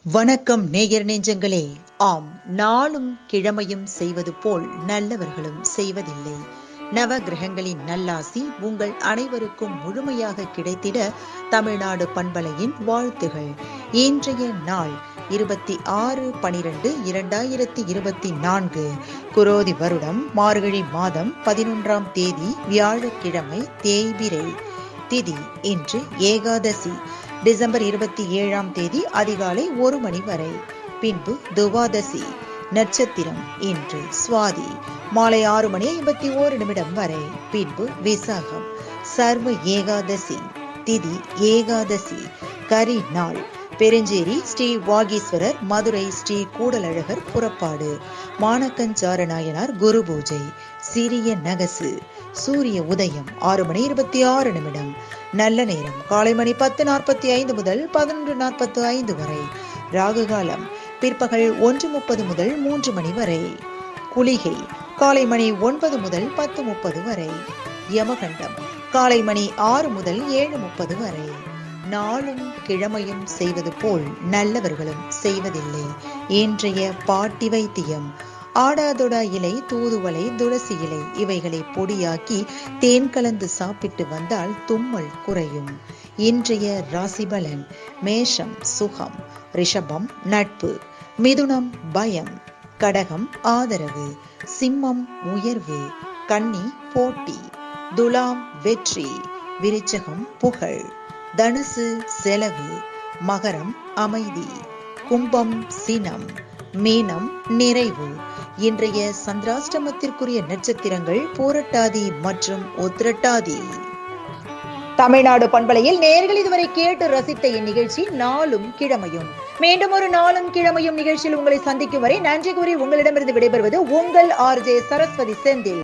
வணக்கம் நேயர் நெஞ்சங்களே. ஆம், நாளும் கிழமையும் செய்வது போல் நல்லவர்களும் செய்வதில்லை. நவ கிரகங்களின் நல்லாசி உங்கள் அனைவருக்கும் முழுமையாக கிடைத்திட தமிழ்நாடு பண்பலையின் வாழ்த்துகள். இன்றைய நாள் 26/12/2024 குரோதி வருடம் மார்கழி மாதம் 11ஆம் தேதி வியாழக்கிழமை, தேய்பிறை திதி. இன்று ஏகாதசி. டிசம்பர் 27ஆம் தேதி அதிகாலை 1 மணி வரை. பின்பு துவாதசி. நட்சத்திரம் இன்று சுவாதி. மாலை 6:51 வரை. பின்பு விசாகம். சர்வ ஏகாதசி திதி ஏகாதசி. கரி நாள். பெருஞ்சேரி ஸ்ரீ வாகீஸ்வரர், மதுரை ஸ்ரீ கூடலழகர் புறப்பாடு. மானக்கஞ்சார நாயனார் குரு பூஜை. சிறிய நகசு. சூரிய உதயம் 6:26. நல்ல நேரம் காலை மணி 10:45 முதல் 11:45 வரை. ராகு காலம் பிற்பகல் 1:30 முதல் 3 மணி வரை. குளிகை காலை மணி 9 முதல் 10:30 வரை. யமகண்டம் காலை மணி 6 முதல் 7:30 வரை. நாளும் கிழமையும் செய்வது போல் நல்லவர்களும் செய்வதில்லை. இன்றைய பாட்டி வைத்தியம்: ஆடாதொடா இலை, தூதுவளை, துளசி இலை இவைகளை பொடியாக்கி தேன் கலந்து சாப்பிட்டு வந்தால் தும்மல் குறையும். இன்றைய ராசி பலன்: மேஷம் சுகம், ரிஷபம் நட்பு, மிதுனம் பயம், கடகம் ஆதரவு, சிம்மம் உயர்வு, கன்னி போட்டி, துலாம் வெற்றி, விருச்சகம் புகழ், தனுசு செலவு, மகரம் அமைதி, கும்பம் சினம், மீனம் நிறைவு. இன்றைய சந்திராஷ்டமத்திற்குரிய நட்சத்திரங்கள் பூரட்டாதி மற்றும் உத்திரட்டாதி. தமிழ்நாடு பண்பலையில் நேயர்கள் இதுவரை கேட்டு ரசித்த இந்நிகழ்ச்சி நாளும் கிழமையும். மீண்டும் ஒரு நாளும் கிழமையும் நிகழ்ச்சியில் உங்களை சந்திக்கும் வரை நன்றி கூறி உங்களிடமிருந்து விடைபெறுவது உங்கள் RJ சரஸ்வதி செந்தில்.